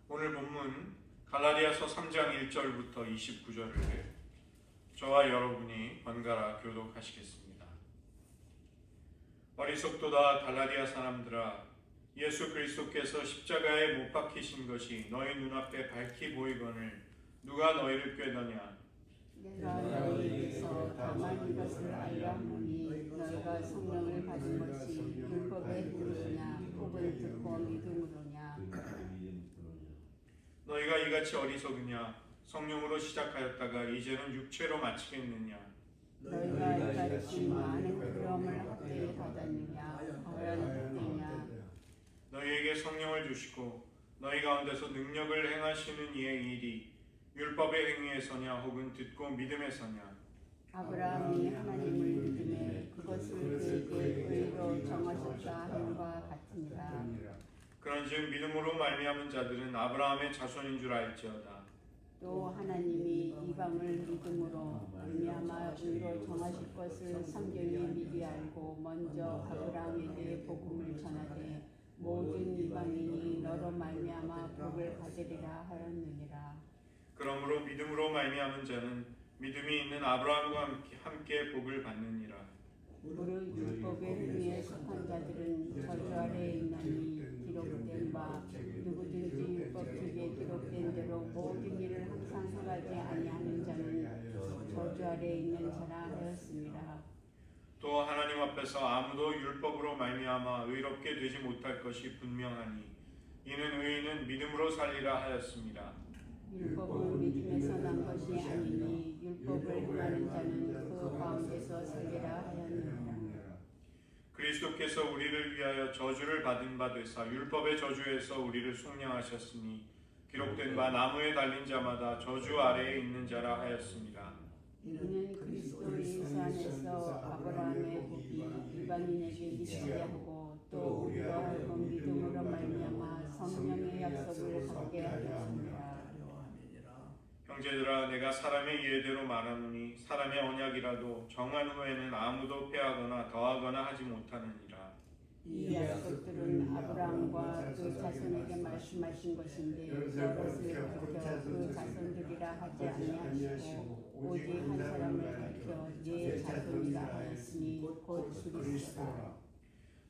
오늘 본문 갈라디아서 3장 1절부터 29절을 저와 여러분이 번갈아 교독하시겠습니다. 어리석도다 갈라디아 사람들아, 예수 그리스도께서 십자가에 못 박히신 것이 너희 눈앞에 밝히 보이거늘 누가 너희를 꾀더냐? 내가 너희에게서 다만 이것을 알려 하노니 너희가 성령을 받은 것이 율법의 행위냐 혹은 듣고 믿음으로냐. 너희가 이같이 어리석으냐? 성령으로 시작하였다가 이제는 육체로 마치겠느냐? 너희가 이같이 많은 두려움을 학대에 받았느냐. 과연 학대냐. 너희에게 성령을 주시고 너희 가운데서 능력을 행하시는 이의 일이 율법의 행위에서냐 혹은 듣고 믿음에서냐? 아브라함이 하나님을 믿음에 그것을 그에게 의로 정하셨다 함과 같으니라. 그런즉 믿음으로 말미암은 자들은 아브라함의 자손인 줄 알지어다. 또 하나님이 이방을 믿음으로 말미암아 의로 정하실 것을 성경에 미리 알고 먼저 아브라함에게 복음을 전하되 모든 이방인이 너로 말미암아 복을 받으리라 하였느니라. 그러므로 믿음으로 말미암은 자는 믿음이 있는 아브라함과 함께 복을 받느니라. 무릇 율법의 행위에 속한 자들은 저주 아래에 있나니 기록된 바 누구든지 율법책에 기록된 대로 모든 일을 항상 행하지 아니하는 자는 저주 아래에 있는 자라 하였습니다. 또 하나님 앞에서 아무도 율법으로 말미암아 의롭게 되지 못할 것이 분명하니 이는 의인은 믿음으로 살리라 하였습니다. 율법은 믿음에서 난 것이 아니니 율법을 행하는 자는 그 가운데서 살리라 하였느니라. 그리스도께서 우리를 위하여 저주를 받은 바 되사 율법의 저주에서 우리를 속량하셨으니 기록된 바 나무에 달린 자마다 저주 아래에 있는 자라 하였습니다. 이는 그리스도 예수 안에서 아브라함의 복이 이방인에게 미치게 하고 또 우리로 하여금 믿음으로 말미암아 성령의 약속을 받게 하였습니다. 형제들아, 내가 사람의 예대로 말하노니 사람의 언약이라도 정한 후에는 아무도 폐하거나 더하거나 하지 못하느니라. 이 약속들은 아브라함과 그 자손에게 말씀하신 것인데 여럿을 밝혀 그 자손들이라 하지 아니하시고 오직 한 사람을 밝혀 네 자손이라 하였으니 곧 그리스도라.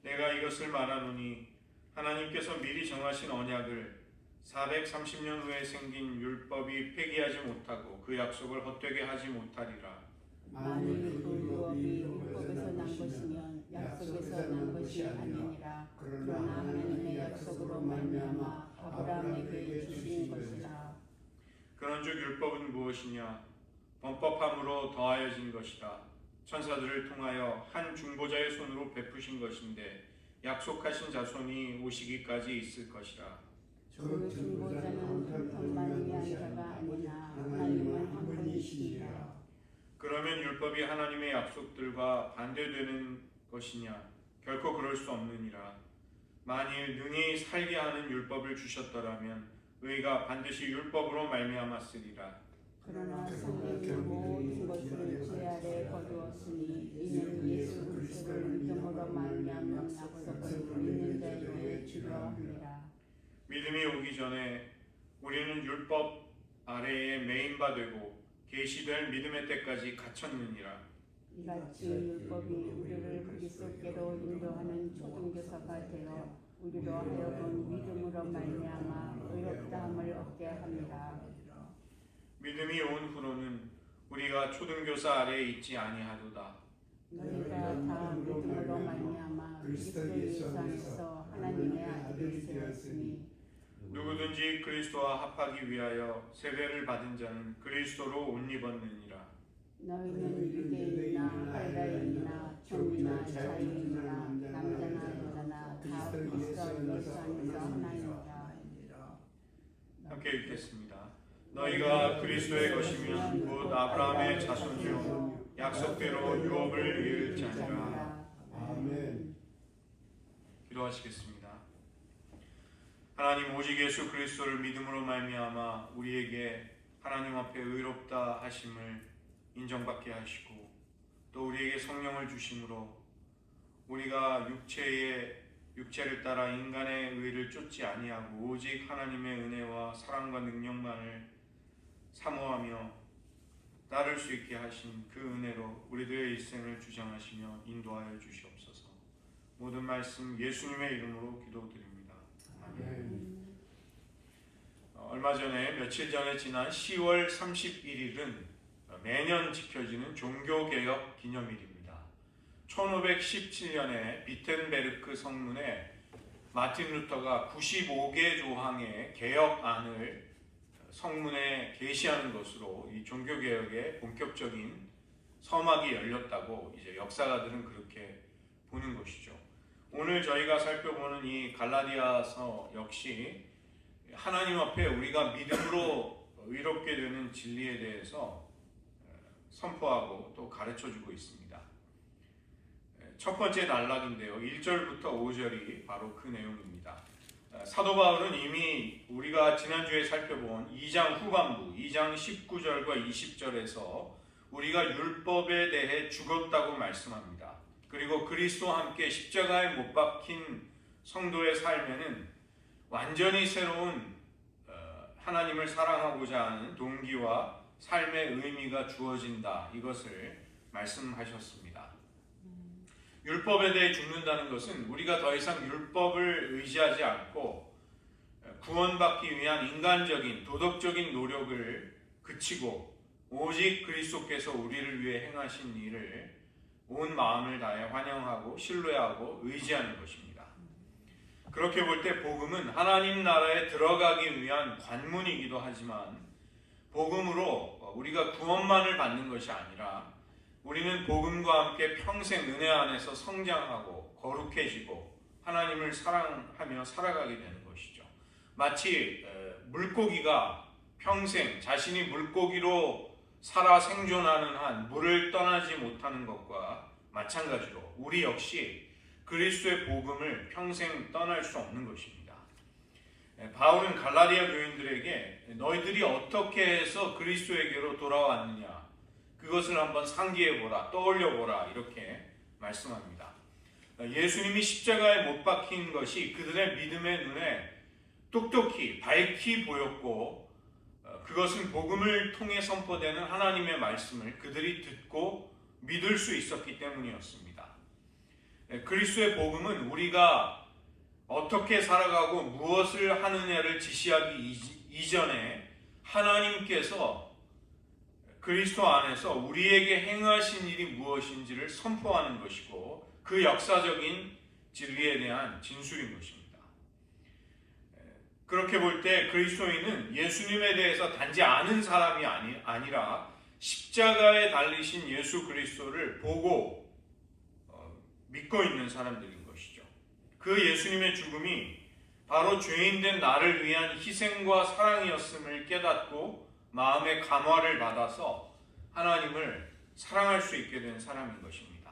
내가 이것을 말하노니 하나님께서 미리 정하신 언약을 430년 후에 생긴 율법이 폐기하지 못하고 그 약속을 헛되게 하지 못하리라. 만일 그 율법이 율법에서 난 것이면 약속에서 난 것이 아니니라. 그러나 하나님의 약속으로 말미암아 아브라함에게 주신 것이라. 그런즉 율법은 무엇이냐? 범법함으로 더하여진 것이다. 천사들을 통하여 한 중보자의 손으로 베푸신 것인데 약속하신 자손이 오시기까지 있을 것이라. 그 중보자는 형통만 위한 자가 아니나 하나님은 한 분이시니라. 그러면 율법이 하나님의 약속들과 반대되는 것이냐? 결코 그럴 수 없느니라. 만일 능히 살게 하는 율법을 주셨더라면 의가 반드시 율법으로 말미암았으리라. 그러나 성령이 모든 것을 죄 아래 거두었으니 이는 예수 그리스도를 믿음으로 말미암는 약속을 믿는 자에게 주려 함이라. 믿음이 오기 전에 우리는 율법 아래에 매인 바 되고 계시될 믿음의 때까지 갇혔느니라. 이같이 율법이 우리를 그리스도께로 인도하는 초등교사가 되어 우리로 하여금 믿음으로 말미암아 의롭다함을 얻게 합니다. 믿음이 온 후로는 우리가 초등교사 아래에 있지 아니하도다. 너희가 다 믿음으로 말미암아 그리스도 예수 안에서 하나님의 아들이 되었으니 누구든지 그리스도와 합하기 위하여 세례를 받은 자는 그리스도로 옷 입었느니라. 너희는 유대인이나 헬라인이나 종이나 자유인이나 남자나 여자나 다 그리스도 예수 안에서 하나이니라. 함께 읽겠습니다. 너희가 그리스도의 것이면 곧 아브라함의 자손이요 약속대로 유업을 이을 자니라. 아멘. 기도하시겠습니다. 하나님, 오직 예수 그리스도를 믿음으로 말미암아 우리에게 하나님 앞에 의롭다 하심을 인정받게 하시고 또 우리에게 성령을 주심으로 우리가 육체의 육체를 따라 인간의 의를 쫓지 아니하고 오직 하나님의 은혜와 사랑과 능력만을 사모하며 따를 수 있게 하신 그 은혜로 우리들의 일생을 주장하시며 인도하여 주시옵소서. 모든 말씀 예수님의 이름으로 기도드립니다. 아멘. 얼마 전에 며칠 전에 지난 10월 31일은 매년 지켜지는 종교개혁 기념일입니다. 1517년에 비텐베르크 성문에 마틴 루터가 95개 조항의 개혁안을 성문에 게시하는 것으로 이 종교개혁의 본격적인 서막이 열렸다고 이제 역사가들은 그렇게 보는 것이죠. 오늘 저희가 살펴보는 이 갈라디아서 역시 하나님 앞에 우리가 믿음으로 의롭게 되는 진리에 대해서 선포하고 또 가르쳐주고 있습니다. 첫 번째 단락인데요. 1절부터 5절이 바로 그 내용입니다. 사도 바울은 이미 우리가 지난주에 살펴본 2장 후반부 2장 19절과 20절에서 우리가 율법에 대해 죽었다고 말씀합니다. 그리고 그리스도와 함께 십자가에 못 박힌 성도의 삶에는 완전히 새로운 하나님을 사랑하고자 하는 동기와 삶의 의미가 주어진다. 이것을 말씀하셨습니다. 율법에 대해 죽는다는 것은 우리가 더 이상 율법을 의지하지 않고 구원받기 위한 인간적인 도덕적인 노력을 그치고 오직 그리스도께서 우리를 위해 행하신 일을 온 마음을 다해 환영하고 신뢰하고 의지하는 것입니다. 그렇게 볼 때 복음은 하나님 나라에 들어가기 위한 관문이기도 하지만 복음으로 우리가 구원만을 받는 것이 아니라 우리는 복음과 함께 평생 은혜 안에서 성장하고 거룩해지고 하나님을 사랑하며 살아가게 되는 것이죠. 마치 물고기가 평생 자신이 물고기로 살아 생존하는 한 물을 떠나지 못하는 것과 마찬가지로 우리 역시 그리스도의 복음을 평생 떠날 수 없는 것입니다. 바울은 갈라디아 교인들에게 너희들이 어떻게 해서 그리스도에게로 돌아왔느냐 그것을 한번 상기해보라, 떠올려보라 이렇게 말씀합니다. 예수님이 십자가에 못 박힌 것이 그들의 믿음의 눈에 똑똑히 밝히 보였고 그것은 복음을 통해 선포되는 하나님의 말씀을 그들이 듣고 믿을 수 있었기 때문이었습니다. 그리스도의 복음은 우리가 어떻게 살아가고 무엇을 하느냐를 지시하기 이전에 하나님께서 그리스도 안에서 우리에게 행하신 일이 무엇인지를 선포하는 것이고 그 역사적인 진리에 대한 진술인 것입니다. 그렇게 볼 때 그리스도인은 예수님에 대해서 단지 아는 사람이 아니라 십자가에 달리신 예수 그리스도를 보고 믿고 있는 사람들인 것이죠. 그 예수님의 죽음이 바로 죄인된 나를 위한 희생과 사랑이었음을 깨닫고 마음의 감화를 받아서 하나님을 사랑할 수 있게 된 사람인 것입니다.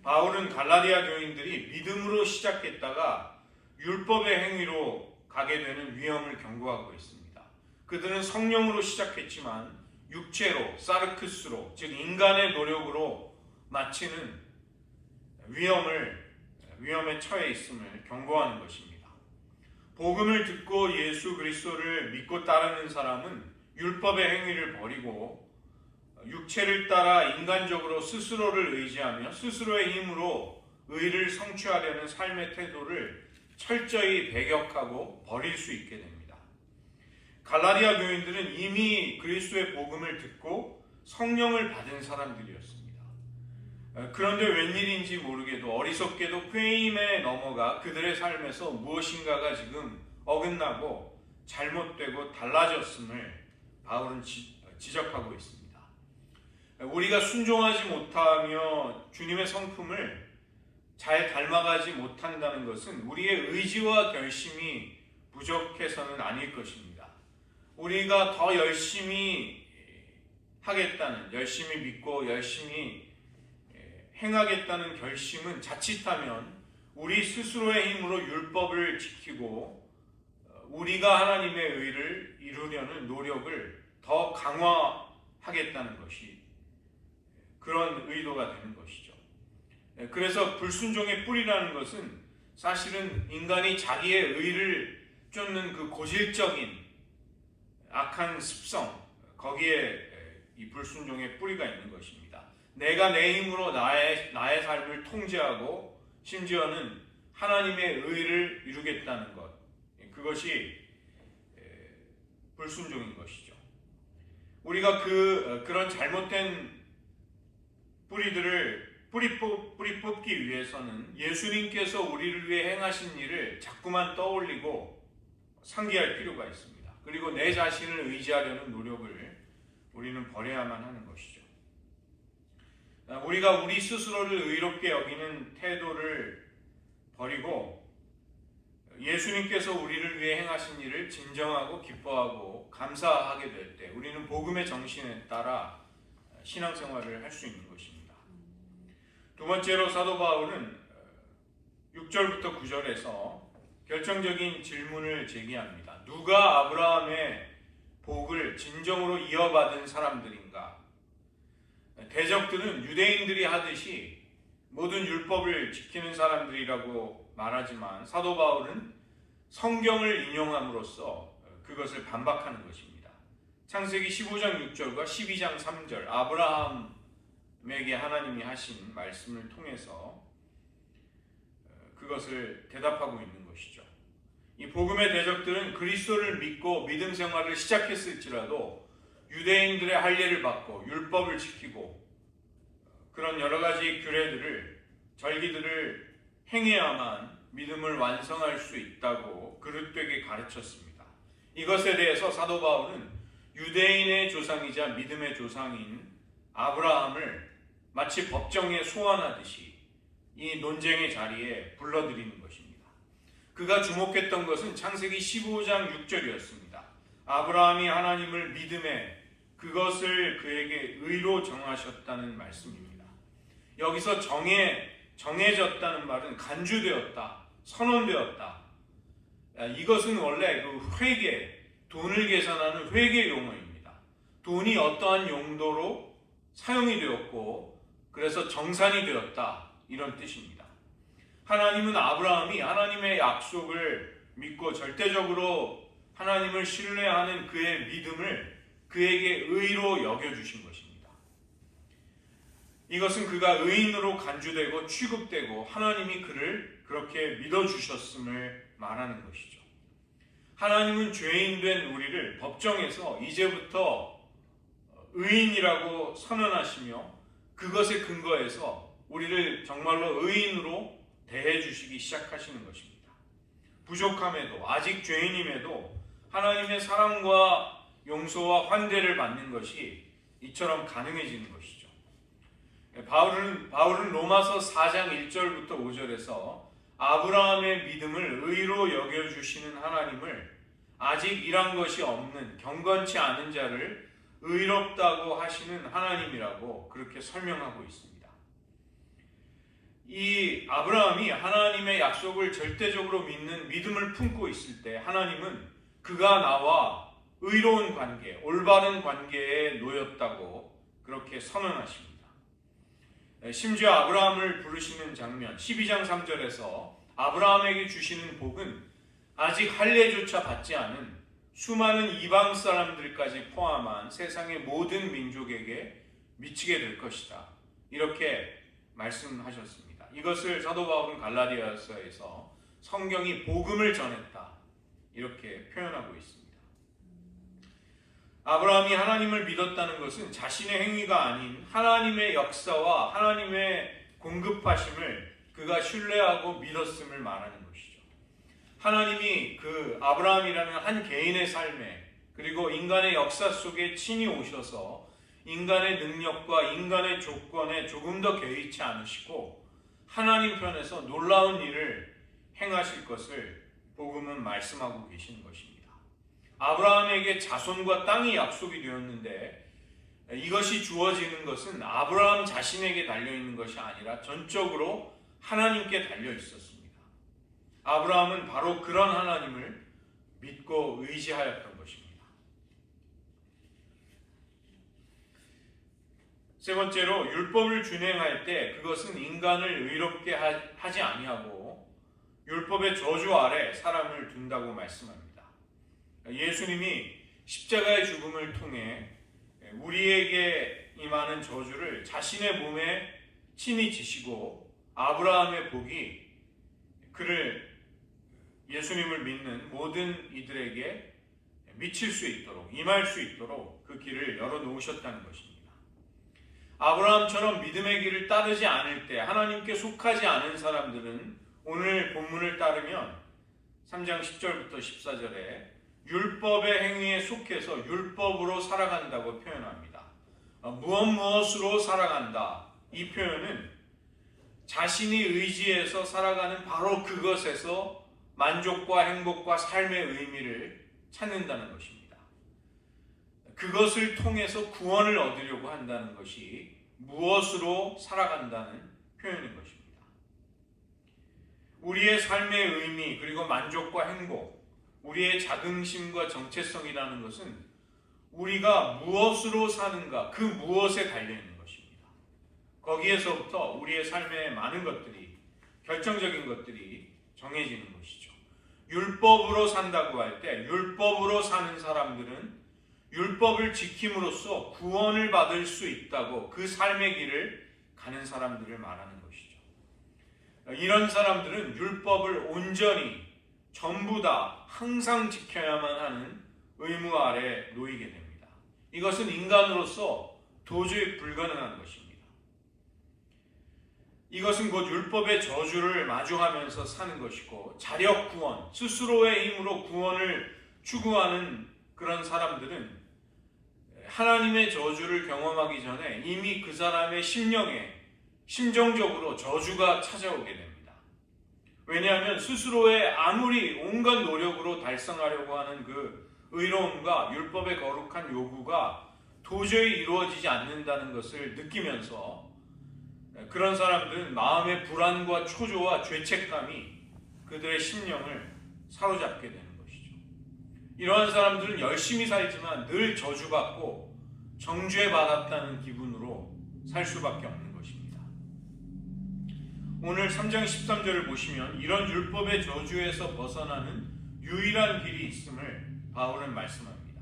바울은 갈라디아 교인들이 믿음으로 시작했다가 율법의 행위로 가게 되는 위험을 경고하고 있습니다. 그들은 성령으로 시작했지만 육체로, 사르크스로, 즉 인간의 노력으로 마치는 위험에 처해 있음을 경고하는 것입니다. 복음을 듣고 예수 그리스도를 믿고 따르는 사람은 율법의 행위를 버리고 육체를 따라 인간적으로 스스로를 의지하며 스스로의 힘으로 의를 성취하려는 삶의 태도를 철저히 배격하고 버릴 수 있게 됩니다. 갈라디아 교인들은 이미 그리스도의 복음을 듣고 성령을 받은 사람들이었습니다. 그런데 웬일인지 모르게도 어리석게도 꾀임에 넘어가 그들의 삶에서 무엇인가가 지금 어긋나고 잘못되고 달라졌음을 바울은 지적하고 있습니다. 우리가 순종하지 못하며 주님의 성품을 잘 닮아가지 못한다는 것은 우리의 의지와 결심이 부족해서는 아닐 것입니다. 우리가 더 열심히 하겠다는, 열심히 믿고 열심히 행하겠다는 결심은 자칫하면 우리 스스로의 힘으로 율법을 지키고 우리가 하나님의 의를 이루려는 노력을 더 강화하겠다는 것이 그런 의도가 되는 것이죠. 그래서 불순종의 뿌리라는 것은 사실은 인간이 자기의 의를 쫓는 그 고질적인 악한 습성, 거기에 이 불순종의 뿌리가 있는 것입니다. 내가 내 힘으로 나의 삶을 통제하고 심지어는 하나님의 의를 이루겠다는 것, 그것이 불순종인 것이죠. 우리가 그런 잘못된 뿌리 뽑기 위해서는 예수님께서 우리를 위해 행하신 일을 자꾸만 떠올리고 상기할 필요가 있습니다. 그리고 내 자신을 의지하려는 노력을 우리는 버려야만 하는 것이죠. 우리가 우리 스스로를 의롭게 여기는 태도를 버리고 예수님께서 우리를 위해 행하신 일을 진정하고 기뻐하고 감사하게 될 때 우리는 복음의 정신에 따라 신앙생활을 할 수 있는 것입니다. 두 번째로 사도 바울은 6절부터 9절에서 결정적인 질문을 제기합니다. 누가 아브라함의 복을 진정으로 이어받은 사람들인가? 대적들은 유대인들이 하듯이 모든 율법을 지키는 사람들이라고 말하지만 사도 바울은 성경을 인용함으로써 그것을 반박하는 것입니다. 창세기 15장 6절과 12장 3절 아브라함에게 하나님이 하신 말씀을 통해서 그것을 대답하고 있는 것이죠. 이 복음의 대적들은 그리스도를 믿고 믿음 생활을 시작했을지라도 유대인들의 할례를 받고 율법을 지키고 그런 여러 가지 규례들을 절기들을 행해야만 믿음을 완성할 수 있다고 그릇되게 가르쳤습니다. 이것에 대해서 사도 바울은 유대인의 조상이자 믿음의 조상인 아브라함을 마치 법정에 소환하듯이 이 논쟁의 자리에 불러들이는 것입니다. 그가 주목했던 것은 창세기 15장 6절이었습니다. 아브라함이 하나님을 믿음에 그것을 그에게 의로 정하셨다는 말씀입니다. 여기서 정해졌다는 말은 간주되었다, 선언되었다. 이것은 원래 그 회계, 돈을 계산하는 회계 용어입니다. 돈이 어떠한 용도로 사용이 되었고 그래서 정산이 되었다, 이런 뜻입니다. 하나님은 아브라함이 하나님의 약속을 믿고 절대적으로 하나님을 신뢰하는 그의 믿음을 그에게 의로 여겨주신 것입니다. 이것은 그가 의인으로 간주되고 취급되고 하나님이 그를 그렇게 믿어주셨음을 말하는 것이죠. 하나님은 죄인된 우리를 법정에서 이제부터 의인이라고 선언하시며 그것에 근거해서 우리를 정말로 의인으로 대해주시기 시작하시는 것입니다. 부족함에도 아직 죄인임에도 하나님의 사랑과 용서와 환대를 받는 것이 이처럼 가능해지는 것이죠. 바울은 로마서 4장 1절부터 5절에서 아브라함의 믿음을 의로 여겨주시는 하나님을 아직 일한 것이 없는 경건치 않은 자를 의롭다고 하시는 하나님이라고 그렇게 설명하고 있습니다. 이 아브라함이 하나님의 약속을 절대적으로 믿는 믿음을 품고 있을 때 하나님은 그가 나와 의로운 관계, 올바른 관계에 놓였다고 그렇게 선언하십니다. 심지어 아브라함을 부르시는 장면 12장 3절에서 아브라함에게 주시는 복은 아직 할례조차 받지 않은 수많은 이방 사람들까지 포함한 세상의 모든 민족에게 미치게 될 것이다, 이렇게 말씀하셨습니다. 이것을 사도 바울은 갈라디아서에서 성경이 복음을 전했다, 이렇게 표현하고 있습니다. 아브라함이 하나님을 믿었다는 것은 자신의 행위가 아닌 하나님의 역사와 하나님의 공급하심을 그가 신뢰하고 믿었음을 말하는 것이죠. 하나님이 그 아브라함이라는 한 개인의 삶에 그리고 인간의 역사 속에 친히 오셔서 인간의 능력과 인간의 조건에 조금 더 개의치 않으시고 하나님 편에서 놀라운 일을 행하실 것을 복음은 말씀하고 계시는 것입니다. 아브라함에게 자손과 땅이 약속이 되었는데 이것이 주어지는 것은 아브라함 자신에게 달려있는 것이 아니라 전적으로 하나님께 달려 있었습니다. 아브라함은 바로 그런 하나님을 믿고 의지하였던 것입니다. 세 번째로 율법을 준행할 때 그것은 인간을 의롭게 하지 아니하고 율법의 저주 아래 사람을 둔다고 말씀합니다. 예수님이 십자가의 죽음을 통해 우리에게 임하는 저주를 자신의 몸에 친히 지시고 아브라함의 복이 예수님을 믿는 모든 이들에게 미칠 수 있도록, 임할 수 있도록 그 길을 열어놓으셨다는 것입니다. 아브라함처럼 믿음의 길을 따르지 않을 때, 하나님께 속하지 않은 사람들은 오늘 본문을 따르면 3장 10절부터 14절에 율법의 행위에 속해서 율법으로 살아간다고 표현합니다. 무엇으로 살아간다. 이 표현은 자신이 의지해서 살아가는 바로 그것에서 만족과 행복과 삶의 의미를 찾는다는 것입니다. 그것을 통해서 구원을 얻으려고 한다는 것이 무엇으로 살아간다는 표현인 것입니다. 우리의 삶의 의미 그리고 만족과 행복, 우리의 자긍심과 정체성이라는 것은 우리가 무엇으로 사는가, 그 무엇에 달려있는 것입니다. 거기에서부터 우리의 삶의 많은 것들이, 결정적인 것들이 정해지는 것이죠. 율법으로 산다고 할 때 율법으로 사는 사람들은 율법을 지킴으로써 구원을 받을 수 있다고 그 삶의 길을 가는 사람들을 말하는 것이죠. 이런 사람들은 율법을 온전히 전부 다 항상 지켜야만 하는 의무 아래 놓이게 됩니다. 이것은 인간으로서 도저히 불가능한 것입니다. 이것은 곧 율법의 저주를 마주하면서 사는 것이고, 자력 구원, 스스로의 힘으로 구원을 추구하는 그런 사람들은 하나님의 저주를 경험하기 전에 이미 그 사람의 심령에 심정적으로 저주가 찾아오게 됩니다. 왜냐하면 스스로의 아무리 온갖 노력으로 달성하려고 하는 그 의로움과 율법의 거룩한 요구가 도저히 이루어지지 않는다는 것을 느끼면서 그런 사람들은 마음의 불안과 초조와 죄책감이 그들의 심령을 사로잡게 되는 것이죠. 이러한 사람들은 열심히 살지만 늘 저주받고 정죄받았다는 기분으로 살 수밖에 없는 것입니다. 오늘 3장 13절을 보시면 이런 율법의 저주에서 벗어나는 유일한 길이 있음을 바울은 말씀합니다.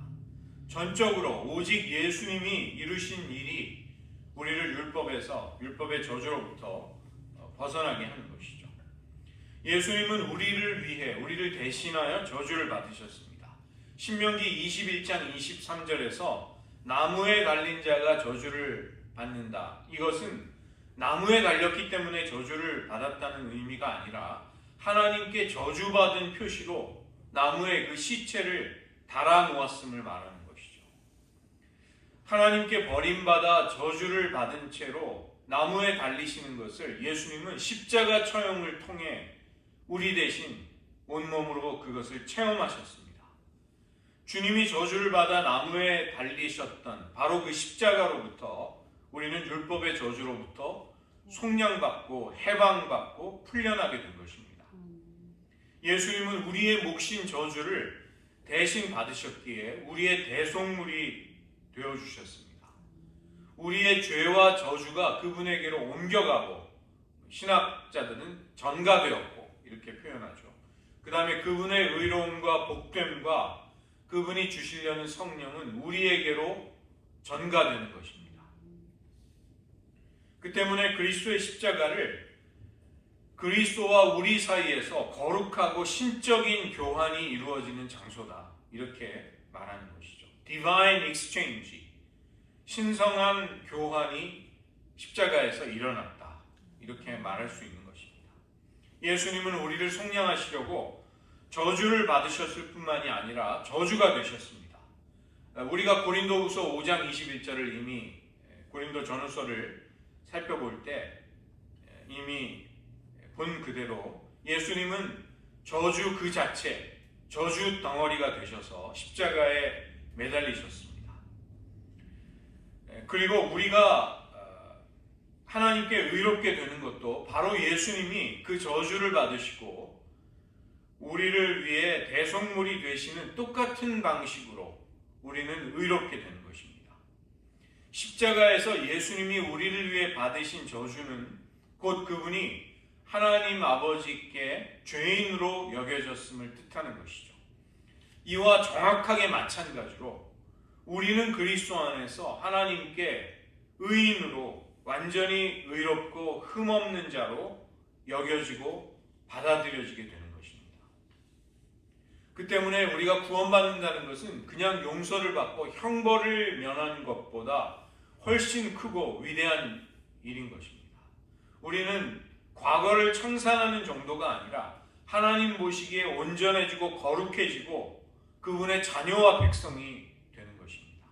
전적으로 오직 예수님이 이루신 일이 우리를 율법의 저주로부터 벗어나게 하는 것이죠. 예수님은 우리를 위해, 우리를 대신하여 저주를 받으셨습니다. 신명기 21장 23절에서 나무에 달린 자가 저주를 받는다. 이것은 나무에 달렸기 때문에 저주를 받았다는 의미가 아니라 하나님께 저주받은 표시로 나무에 그 시체를 달아 놓았음을 말하는 것이죠. 하나님께 버림받아 저주를 받은 채로 나무에 달리시는 것을 예수님은 십자가 처형을 통해 우리 대신 온몸으로 그것을 체험하셨습니다. 주님이 저주를 받아 나무에 달리셨던 바로 그 십자가로부터 우리는 율법의 저주로부터 속량받고 해방받고 풀려나게 된 것입니다. 예수님은 우리의 몫인 저주를 대신 받으셨기에 우리의 대속물이 되어주셨습니다. 우리의 죄와 저주가 그분에게로 옮겨가고, 신학자들은 전가되었고 이렇게 표현하죠. 그 다음에 그분의 의로움과 복됨과 그분이 주시려는 성령은 우리에게로 전가되는 것입니다. 그 때문에 그리스도의 십자가를 그리스도와 우리 사이에서 거룩하고 신적인 교환이 이루어지는 장소다, 이렇게 말하는 것이죠. Divine Exchange, 신성한 교환이 십자가에서 일어났다, 이렇게 말할 수 있는 것입니다. 예수님은 우리를 속량하시려고 저주를 받으셨을 뿐만이 아니라 저주가 되셨습니다. 우리가 고린도후서 5장 21절을 이미 고린도 전후서를 살펴볼 때 이미 본 그대로 예수님은 저주 그 자체, 저주 덩어리가 되셔서 십자가에 매달리셨습니다. 그리고 우리가 하나님께 의롭게 되는 것도 바로 예수님이 그 저주를 받으시고 우리를 위해 대속물이 되시는 똑같은 방식으로 우리는 의롭게 되는 것입니다. 십자가에서 예수님이 우리를 위해 받으신 저주는 곧 그분이 하나님 아버지께 죄인으로 여겨졌음을 뜻하는 것이죠. 이와 정확하게 마찬가지로 우리는 그리스도 안에서 하나님께 의인으로 완전히 의롭고 흠없는 자로 여겨지고 받아들여지게 되는 것입니다. 그 때문에 우리가 구원받는다는 것은 그냥 용서를 받고 형벌을 면하는 것보다 훨씬 크고 위대한 일인 것입니다. 우리는 과거를 청산하는 정도가 아니라 하나님 보시기에 온전해지고 거룩해지고 그분의 자녀와 백성이 되는 것입니다.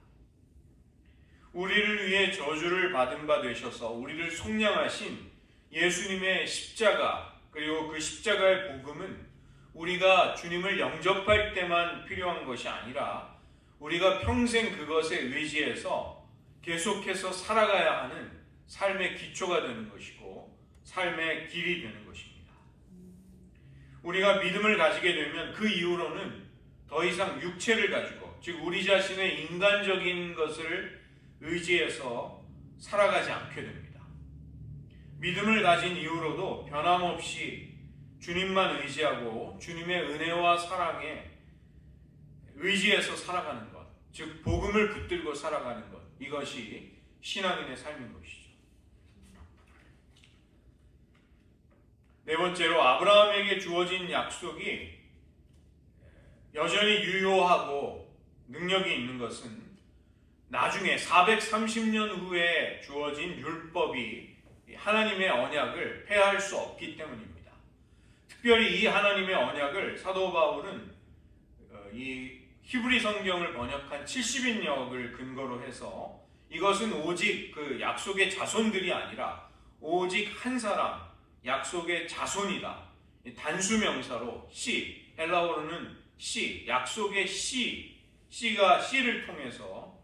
우리를 위해 저주를 받은 바 되셔서 우리를 속량하신 예수님의 십자가, 그리고 그 십자가의 복음은 우리가 주님을 영접할 때만 필요한 것이 아니라 우리가 평생 그것에 의지해서 계속해서 살아가야 하는 삶의 기초가 되는 것이고 삶의 길이 되는 것입니다. 우리가 믿음을 가지게 되면 그 이후로는 더 이상 육체를 가지고, 즉 우리 자신의 인간적인 것을 의지해서 살아가지 않게 됩니다. 믿음을 가진 이후로도 변함없이 주님만 의지하고 주님의 은혜와 사랑에 의지해서 살아가는 것, 즉 복음을 붙들고 살아가는 것, 이것이 신앙인의 삶인 것이죠. 네 번째로 아브라함에게 주어진 약속이 여전히 유효하고 능력이 있는 것은 나중에 430년 후에 주어진 율법이 하나님의 언약을 폐할 수 없기 때문입니다. 특별히 이 하나님의 언약을 사도 바울은 이 히브리 성경을 번역한 70인역을 근거로 해서 이것은 오직 그 약속의 자손들이 아니라 오직 한 사람, 약속의 자손이다. 단수 명사로 씨, 헬라어로는 씨, 약속의 씨가 씨를 통해서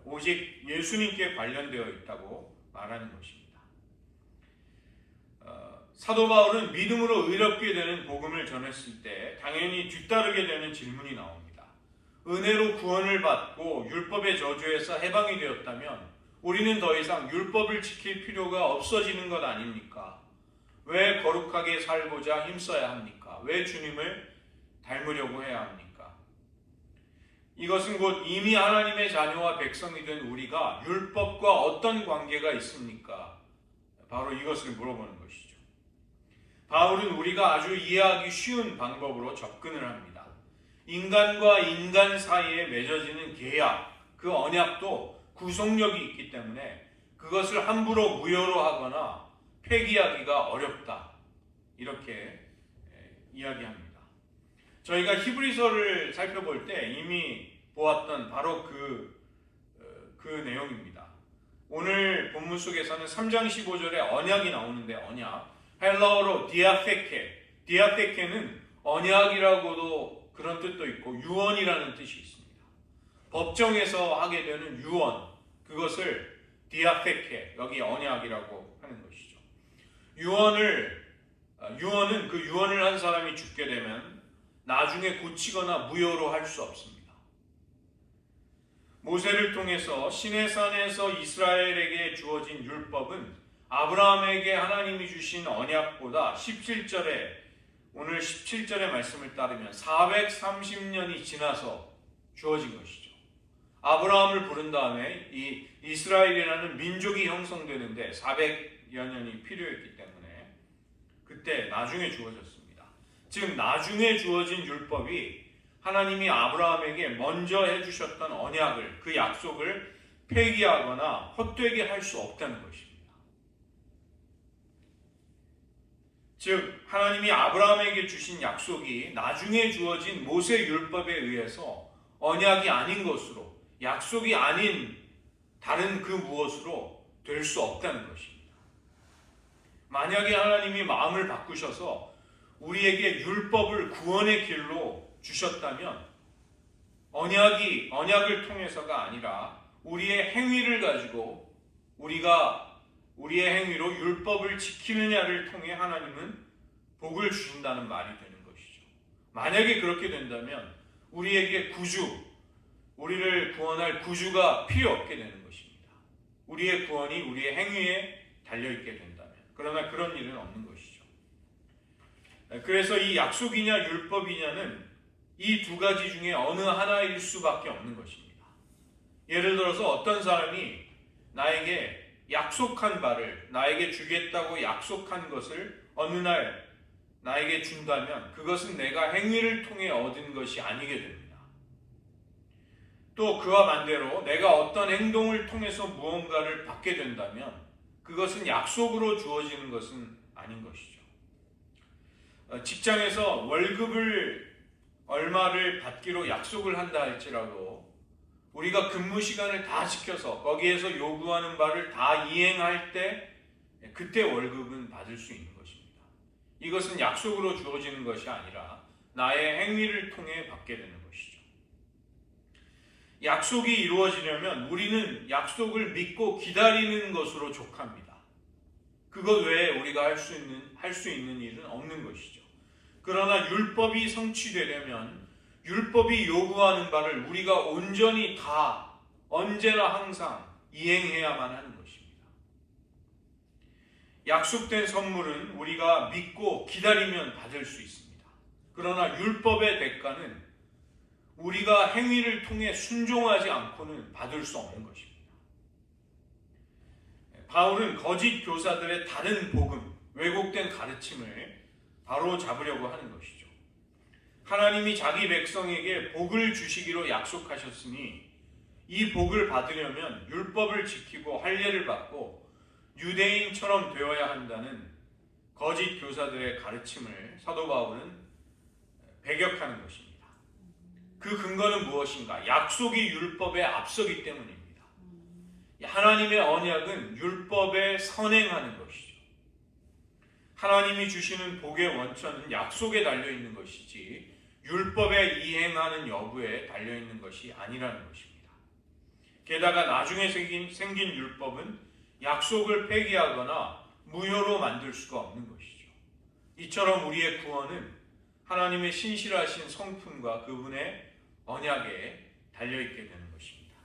오직 예수님께 관련되어 있다고 말하는 것입니다. 사도 바울은 믿음으로 의롭게 되는 복음을 전했을 때 당연히 뒤따르게 되는 질문이 나옵니다. 은혜로 구원을 받고 율법의 저주에서 해방이 되었다면 우리는 더 이상 율법을 지킬 필요가 없어지는 것 아닙니까? 왜 거룩하게 살고자 힘써야 합니까? 왜 주님을 닮으려고 해야 합니까? 이것은 곧 이미 하나님의 자녀와 백성이 된 우리가 율법과 어떤 관계가 있습니까? 바로 이것을 물어보는 것이죠. 바울은 우리가 아주 이해하기 쉬운 방법으로 접근을 합니다. 인간과 인간 사이에 맺어지는 계약, 그 언약도 구속력이 있기 때문에 그것을 함부로 무효로 하거나 폐기하기가 어렵다. 이렇게 이야기합니다. 저희가 히브리서를 살펴볼 때 이미 보았던 바로 그 내용입니다. 오늘 본문 속에서는 3장 15절에 언약이 나오는데 언약, 헬라어로 디아페케는 언약이라고도 그런 뜻도 있고 유언이라는 뜻이 있습니다. 법정에서 하게 되는 유언, 그것을 디아페케, 여기 언약이라고 하는 것이죠. 유언은 그 유언을 한 사람이 죽게 되면 나중에 고치거나 무효로 할 수 없습니다. 모세를 통해서 시내산에서 이스라엘에게 주어진 율법은 아브라함에게 하나님이 주신 언약보다 오늘 17절의 말씀을 따르면 430년이 지나서 주어진 것이죠. 아브라함을 부른 다음에 이 이스라엘이라는 민족이 형성되는데 400여 년이 필요했기 때문에 그때 나중에 주어졌습니다. 즉 나중에 주어진 율법이 하나님이 아브라함에게 먼저 해주셨던 언약을, 그 약속을 폐기하거나 헛되게 할 수 없다는 것입니다. 즉 하나님이 아브라함에게 주신 약속이 나중에 주어진 모세 율법에 의해서 언약이 아닌 것으로, 약속이 아닌 다른 그 무엇으로 될 수 없다는 것입니다. 만약에 하나님이 마음을 바꾸셔서 우리에게 율법을 구원의 길로 주셨다면 언약을 통해서가 아니라 우리의 행위를 가지고 우리의 행위로 율법을 지키느냐를 통해 하나님은 복을 주신다는 말이 되는 것이죠. 만약에 그렇게 된다면 우리에게 우리를 구원할 구주가 필요 없게 되는 것입니다. 우리의 구원이 우리의 행위에 달려있게 된다면. 그러나 그런 일은 없는 것이죠. 그래서 이 약속이냐 율법이냐는 이 두 가지 중에 어느 하나일 수밖에 없는 것입니다. 예를 들어서 어떤 사람이 나에게 약속한 바를, 나에게 주겠다고 약속한 것을 어느 날 나에게 준다면 그것은 내가 행위를 통해 얻은 것이 아니게 됩니다. 또 그와 반대로 내가 어떤 행동을 통해서 무언가를 받게 된다면 그것은 약속으로 주어지는 것은 아닌 것이죠. 직장에서 월급을 얼마를 받기로 약속을 한다 할지라도 우리가 근무 시간을 다 지켜서 거기에서 요구하는 바를 다 이행할 때 그때 월급은 받을 수 있는 것입니다. 이것은 약속으로 주어지는 것이 아니라 나의 행위를 통해 받게 되는 것이죠. 약속이 이루어지려면 우리는 약속을 믿고 기다리는 것으로 족합니다. 그것 외에 우리가 할 수 있는 일은 없는 것이죠. 그러나 율법이 성취되려면 율법이 요구하는 바를 우리가 온전히 다 언제나 항상 이행해야만 하는 것입니다. 약속된 선물은 우리가 믿고 기다리면 받을 수 있습니다. 그러나 율법의 대가는 우리가 행위를 통해 순종하지 않고는 받을 수 없는 것입니다. 바울은 거짓 교사들의 다른 복음, 왜곡된 가르침을 바로 잡으려고 하는 것이죠. 하나님이 자기 백성에게 복을 주시기로 약속하셨으니 이 복을 받으려면 율법을 지키고 할례를 받고 유대인처럼 되어야 한다는 거짓 교사들의 가르침을 사도 바울은 배격하는 것입니다. 그 근거는 무엇인가? 약속이 율법에 앞서기 때문입니다. 하나님의 언약은 율법에 선행하는 것이죠. 하나님이 주시는 복의 원천은 약속에 달려있는 것이지 율법에 이행하는 여부에 달려있는 것이 아니라는 것입니다. 게다가 나중에 생긴 율법은 약속을 폐기하거나 무효로 만들 수가 없는 것이죠. 이처럼 우리의 구원은 하나님의 신실하신 성품과 그분의 언약에 달려있게 되는 것입니다.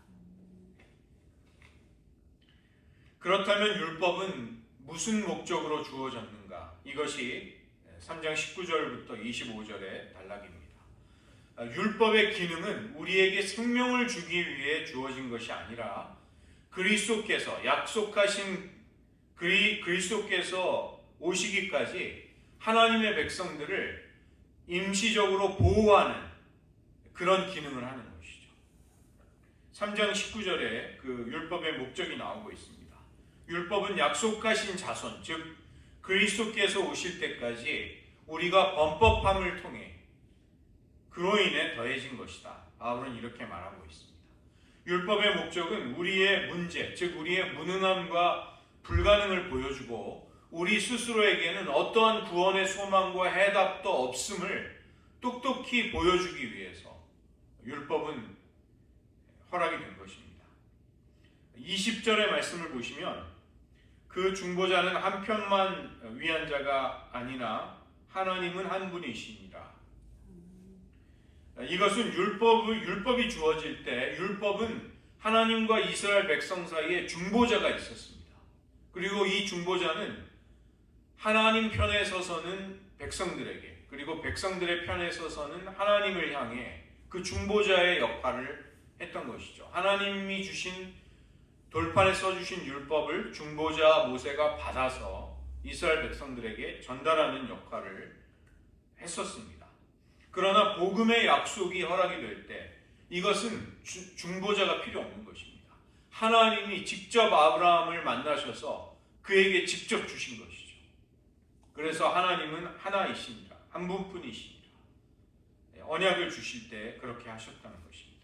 그렇다면 율법은 무슨 목적으로 주어졌는가? 이것이 3장 19절부터 25절의 단락입니다. 율법의 기능은 우리에게 생명을 주기 위해 주어진 것이 아니라 그리스도께서 약속하신 그리스도께서 오시기까지 하나님의 백성들을 임시적으로 보호하는 그런 기능을 하는 것이죠. 3장 19절에 그 율법의 목적이 나오고 있습니다. 율법은 약속하신 자손, 즉 그리스도께서 오실 때까지 우리가 범법함을 통해 그로 인해 더해진 것이다. 바울은 이렇게 말하고 있습니다. 율법의 목적은 우리의 문제, 즉 우리의 무능함과 불가능을 보여주고 우리 스스로에게는 어떠한 구원의 소망과 해답도 없음을 똑똑히 보여주기 위해서 율법은 허락이 된 것입니다. 20절의 말씀을 보시면 그 중보자는 한 편만 위한 자가 아니나 하나님은 한 분이시니라. 이것은 율법이 주어질 때 율법은 하나님과 이스라엘 백성 사이에 중보자가 있었습니다. 그리고 이 중보자는 하나님 편에 서서는 백성들에게, 그리고 백성들의 편에 서서는 하나님을 향해 그 중보자의 역할을 했던 것이죠. 하나님이 주신 돌판에 써주신 율법을 중보자 모세가 받아서 이스라엘 백성들에게 전달하는 역할을 했었습니다. 그러나 복음의 약속이 허락이 될 때 이것은 중보자가 필요 없는 것입니다. 하나님이 직접 아브라함을 만나셔서 그에게 직접 주신 것이죠. 그래서 하나님은 하나이시니라, 한 분뿐이시니라. 언약을 주실 때 그렇게 하셨다는 것입니다.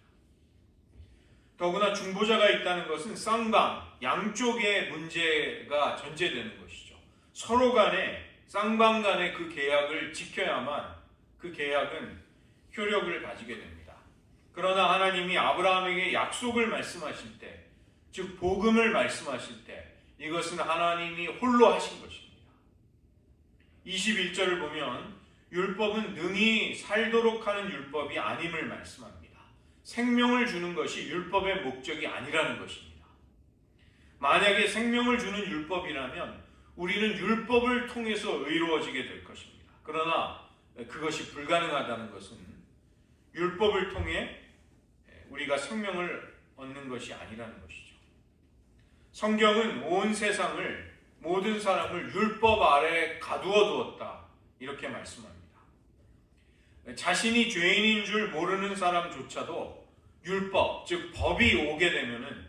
더구나 중보자가 있다는 것은 쌍방, 양쪽의 문제가 전제되는 것이죠. 서로 간에, 쌍방 간의 그 계약을 지켜야만 그 계약은 효력을 가지게 됩니다. 그러나 하나님이 아브라함에게 약속을 말씀하실 때, 즉 복음을 말씀하실 때 이것은 하나님이 홀로 하신 것입니다. 21절을 보면 율법은 능히 살도록 하는 율법이 아님을 말씀합니다. 생명을 주는 것이 율법의 목적이 아니라는 것입니다. 만약에 생명을 주는 율법이라면 우리는 율법을 통해서 의로워지게 될 것입니다. 그러나 그것이 불가능하다는 것은 율법을 통해 우리가 생명을 얻는 것이 아니라는 것이죠. 성경은 온 세상을, 모든 사람을 율법 아래 가두어 두었다, 이렇게 말씀합니다. 자신이 죄인인 줄 모르는 사람조차도 율법, 즉 법이 오게 되면은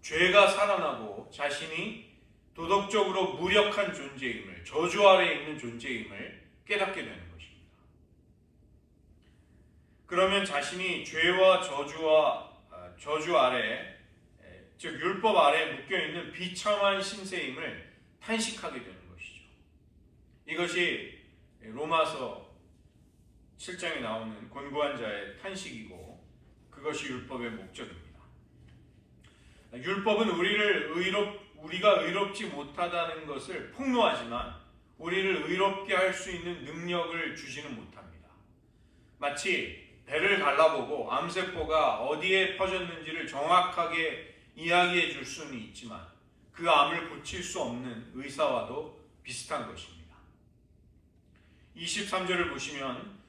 죄가 살아나고 자신이 도덕적으로 무력한 존재임을, 저주 아래 있는 존재임을 깨닫게 되는 것입니다. 그러면 자신이 죄와 저주 아래, 즉 율법 아래에 묶여있는 비참한 신세임을 탄식하게 되는 것이죠. 이것이 로마서 7장에 나오는 곤고한 자의 탄식이고 그것이 율법의 목적입니다. 율법은 우리가 의롭지 못하다는 것을 폭로하지만 우리를 의롭게 할 수 있는 능력을 주지는 못합니다. 마치 배를 갈라보고 암세포가 어디에 퍼졌는지를 정확하게 이야기해 줄 수는 있지만 그 암을 고칠 수 없는 의사와도 비슷한 것입니다. 23절을 보시면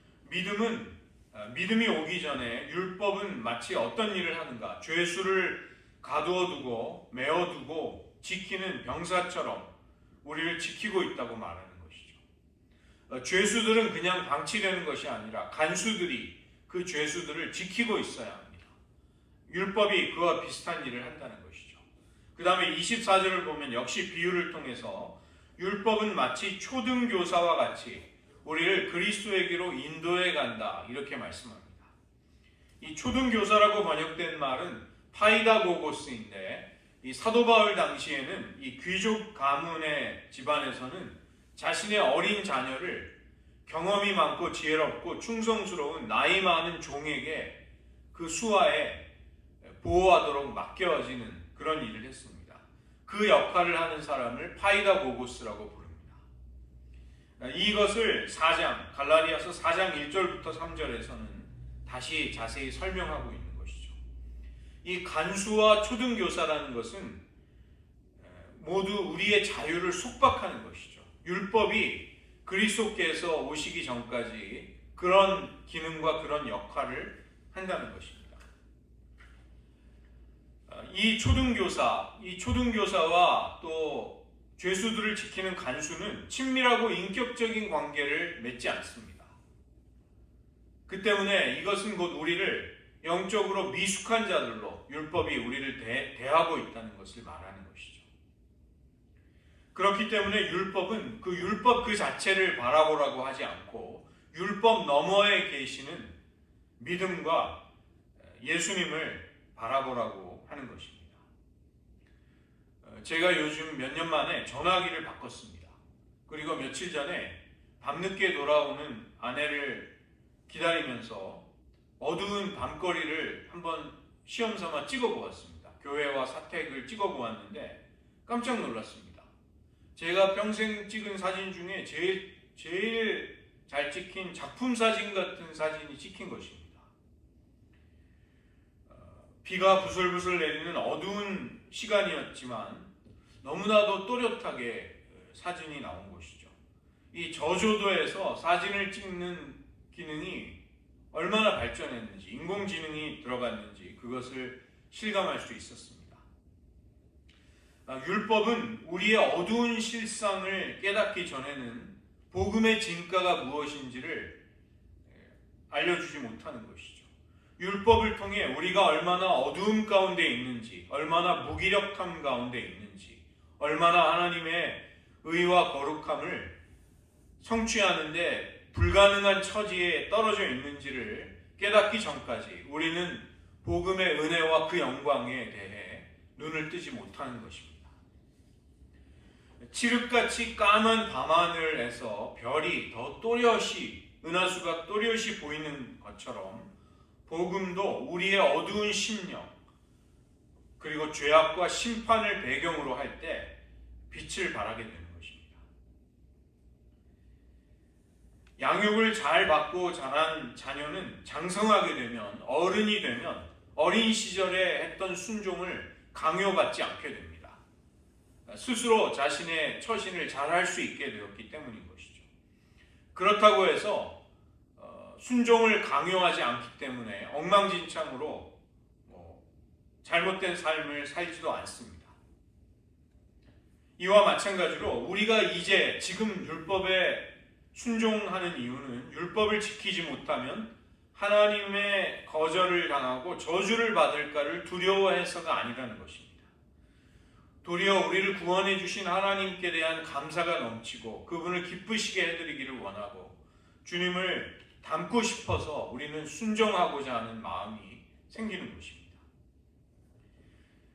믿음이 오기 전에 율법은 마치 어떤 일을 하는가? 죄수를 가두어두고 메어두고 지키는 병사처럼 우리를 지키고 있다고 말하는 것이죠. 죄수들은 그냥 방치되는 것이 아니라 간수들이 그 죄수들을 지키고 있어야 합니다. 율법이 그와 비슷한 일을 한다는 것이죠. 그 다음에 24절을 보면 역시 비유를 통해서 율법은 마치 초등교사와 같이 우리를 그리스도에게로 인도해 간다, 이렇게 말씀합니다. 이 초등교사라고 번역된 말은 파이다고고스인데, 이 사도 바울 당시에는 이 귀족 가문의 집안에서는 자신의 어린 자녀를 경험이 많고 지혜롭고 충성스러운 나이 많은 종에게 그 수하에 보호하도록 맡겨지는 그런 일을 했습니다. 그 역할을 하는 사람을 파이다고고스라고 부릅니다. 이것을 갈라디아서 4장 1절부터 3절에서는 다시 자세히 설명하고 있는 것이죠. 이 간수와 초등교사라는 것은 모두 우리의 자유를 속박하는 것이죠. 율법이 그리스도께서 오시기 전까지 그런 기능과 그런 역할을 한다는 것입니다. 이 초등교사와 또 죄수들을 지키는 간수는 친밀하고 인격적인 관계를 맺지 않습니다. 그 때문에 이것은 곧 우리를 영적으로 미숙한 자들로 율법이 우리를 대하고 있다는 것을 말하는 것이죠. 그렇기 때문에 율법은 그 율법 그 자체를 바라보라고 하지 않고 율법 너머에 계시는 믿음과 예수님을 바라보라고 하는 것입니다. 제가 요즘 몇 년 만에 전화기를 바꿨습니다. 그리고 며칠 전에 밤늦게 돌아오는 아내를 기다리면서 어두운 밤거리를 한번 시험삼아 찍어보았습니다. 교회와 사택을 찍어보았는데 깜짝 놀랐습니다. 제가 평생 찍은 사진 중에 제일 잘 찍힌 작품 사진 같은 사진이 찍힌 것입니다. 비가 부슬부슬 내리는 어두운 시간이었지만 너무나도 또렷하게 사진이 나온 것이죠. 이 저조도에서 사진을 찍는 기능이 얼마나 발전했는지, 인공지능이 들어갔는지 그것을 실감할 수 있었습니다. 율법은 우리의 어두운 실상을 깨닫기 전에는 복음의 진가가 무엇인지를 알려주지 못하는 것이죠. 율법을 통해 우리가 얼마나 어두움 가운데 있는지, 얼마나 무기력함 가운데 있는지, 얼마나 하나님의 의와 거룩함을 성취하는데 불가능한 처지에 떨어져 있는지를 깨닫기 전까지 우리는 복음의 은혜와 그 영광에 대해 눈을 뜨지 못하는 것입니다. 칠흑같이 까만 밤하늘에서 별이 더 또렷이, 은하수가 또렷이 보이는 것처럼 복음도 우리의 어두운 심령, 그리고 죄악과 심판을 배경으로 할 때 빛을 발하게 되는 것입니다. 양육을 잘 받고 자란 자녀는 장성하게 되면, 어른이 되면 어린 시절에 했던 순종을 강요받지 않게 됩니다. 스스로 자신의 처신을 잘 할 수 있게 되었기 때문인 것이죠. 그렇다고 해서 순종을 강요하지 않기 때문에 엉망진창으로 잘못된 삶을 살지도 않습니다. 이와 마찬가지로 우리가 이제 지금 율법에 순종하는 이유는 율법을 지키지 못하면 하나님의 거절을 당하고 저주를 받을까를 두려워해서가 아니라는 것입니다. 도리어 우리를 구원해 주신 하나님께 대한 감사가 넘치고 그분을 기쁘시게 해드리기를 원하고 주님을 닮고 싶어서 우리는 순종하고자 하는 마음이 생기는 것입니다.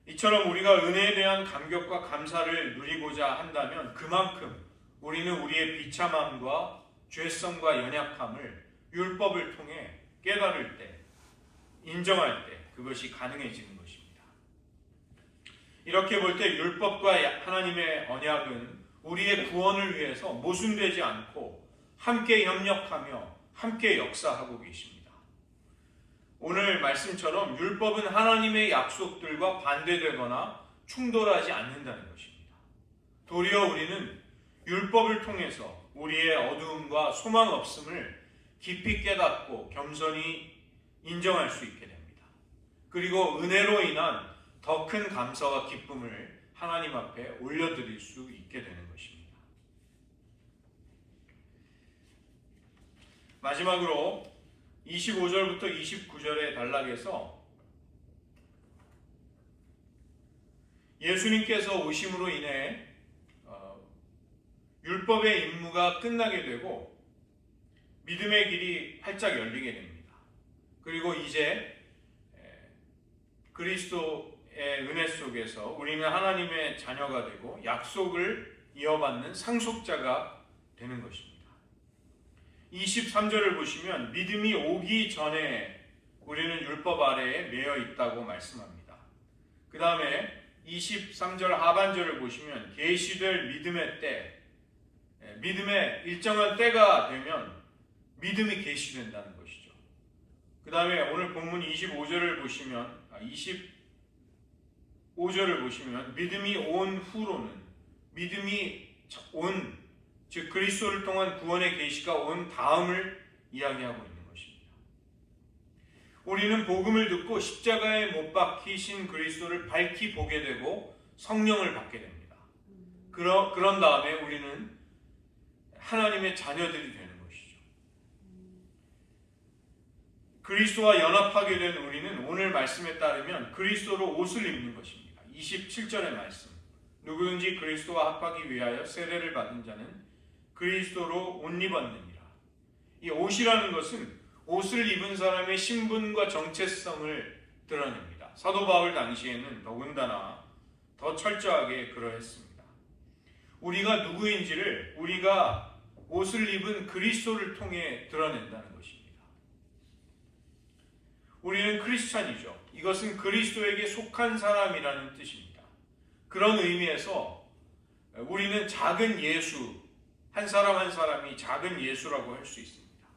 이처럼 우리가 은혜에 대한 감격과 감사를 누리고자 한다면 그만큼 우리는 우리의 비참함과 죄성과 연약함을 율법을 통해 깨달을 때, 인정할 때 그것이 가능해지는 것입니다. 이렇게 볼 때 율법과 하나님의 언약은 우리의 구원을 위해서 모순되지 않고 함께 협력하며 함께 역사하고 계십니다. 오늘 말씀처럼 율법은 하나님의 약속들과 반대되거나 충돌하지 않는다는 것입니다. 도리어 우리는 율법을 통해서 우리의 어두움과 소망 없음을 깊이 깨닫고 겸손히 인정할 수 있게 됩니다. 그리고 은혜로 인한 더 큰 감사와 기쁨을 하나님 앞에 올려드릴 수 있게 되는 것입니다. 마지막으로 25절부터 29절의 단락에서 예수님께서 오심으로 인해 율법의 임무가 끝나게 되고 믿음의 길이 활짝 열리게 됩니다. 그리고 이제 그리스도의 은혜 속에서 우리는 하나님의 자녀가 되고 약속을 이어받는 상속자가 되는 것입니다. 23절을 보시면 믿음이 오기 전에 우리는 율법 아래에 매여 있다고 말씀합니다. 그 다음에 23절 하반절을 보시면 계시될 믿음의 때, 믿음의 일정한 때가 되면 믿음이 계시된다는 것이죠. 그 다음에 오늘 본문 25절을 보시면 25절을 보시면 믿음이 온 후로는 믿음이 온 즉 그리스도를 통한 구원의 계시가 온 다음을 이야기하고 있는 것입니다. 우리는 복음을 듣고 십자가에 못 박히신 그리스도를 밝히 보게 되고 성령을 받게 됩니다. 그런 다음에 우리는 하나님의 자녀들이 되는 것이죠. 그리스도와 연합하게 된 우리는 오늘 말씀에 따르면 그리스도로 옷을 입는 것입니다. 27절의 말씀. 누구든지 그리스도와 합하기 위하여 세례를 받은 자는 그리스도로 옷 입었느니라. 이 옷이라는 것은 옷을 입은 사람의 신분과 정체성을 드러냅니다. 사도 바울 당시에는 더군다나 더 철저하게 그러했습니다. 우리가 누구인지를 우리가 옷을 입은 그리스도를 통해 드러낸다는 것입니다. 우리는 크리스찬이죠. 이것은 그리스도에게 속한 사람이라는 뜻입니다. 그런 의미에서 우리는 작은 예수, 한 사람 한 사람이 작은 예수라고 할 수 있습니다.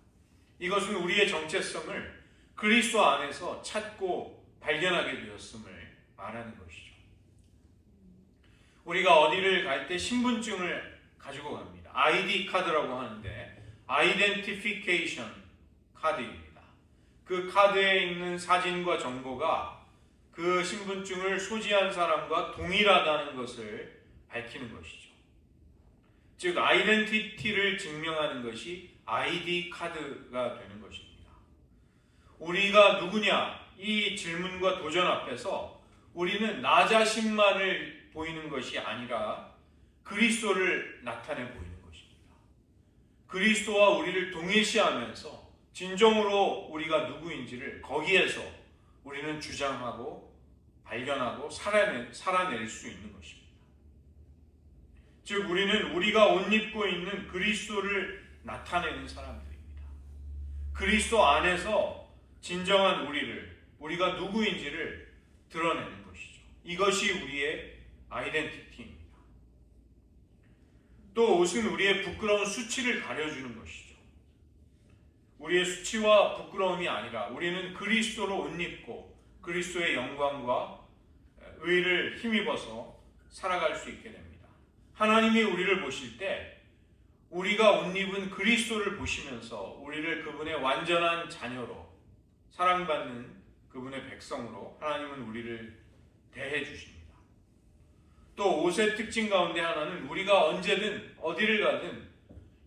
이것은 우리의 정체성을 그리스도 안에서 찾고 발견하게 되었음을 말하는 것이죠. 우리가 어디를 갈 때 신분증을 가지고 갑니다. ID 카드라고 하는데 아이덴티피케이션 카드입니다. 그 카드에 있는 사진과 정보가 그 신분증을 소지한 사람과 동일하다는 것을 밝히는 것이죠. 즉 아이덴티티를 증명하는 것이 ID 카드가 되는 것입니다. 우리가 누구냐? 이 질문과 도전 앞에서 우리는 나 자신만을 보이는 것이 아니라 그리스도를 나타내 보이는 것입니다. 그리스도와 우리를 동일시하면서 진정으로 우리가 누구인지를 거기에서 우리는 주장하고 발견하고 살아낼 수 있는 것입니다. 즉 우리는 우리가 옷 입고 있는 그리스도를 나타내는 사람들입니다. 그리스도 안에서 진정한 우리가 누구인지를 드러내는 것이죠. 이것이 우리의 아이덴티티입니다. 또 옷은 우리의 부끄러운 수치를 가려주는 것이죠. 우리의 수치와 부끄러움이 아니라 우리는 그리스도로 옷 입고 그리스도의 영광과 의를 힘입어서 살아갈 수 있게 됩니다. 하나님이 우리를 보실 때 우리가 옷 입은 그리스도를 보시면서 우리를 그분의 완전한 자녀로 사랑받는 그분의 백성으로 하나님은 우리를 대해 주십니다. 또 옷의 특징 가운데 하나는 우리가 언제든 어디를 가든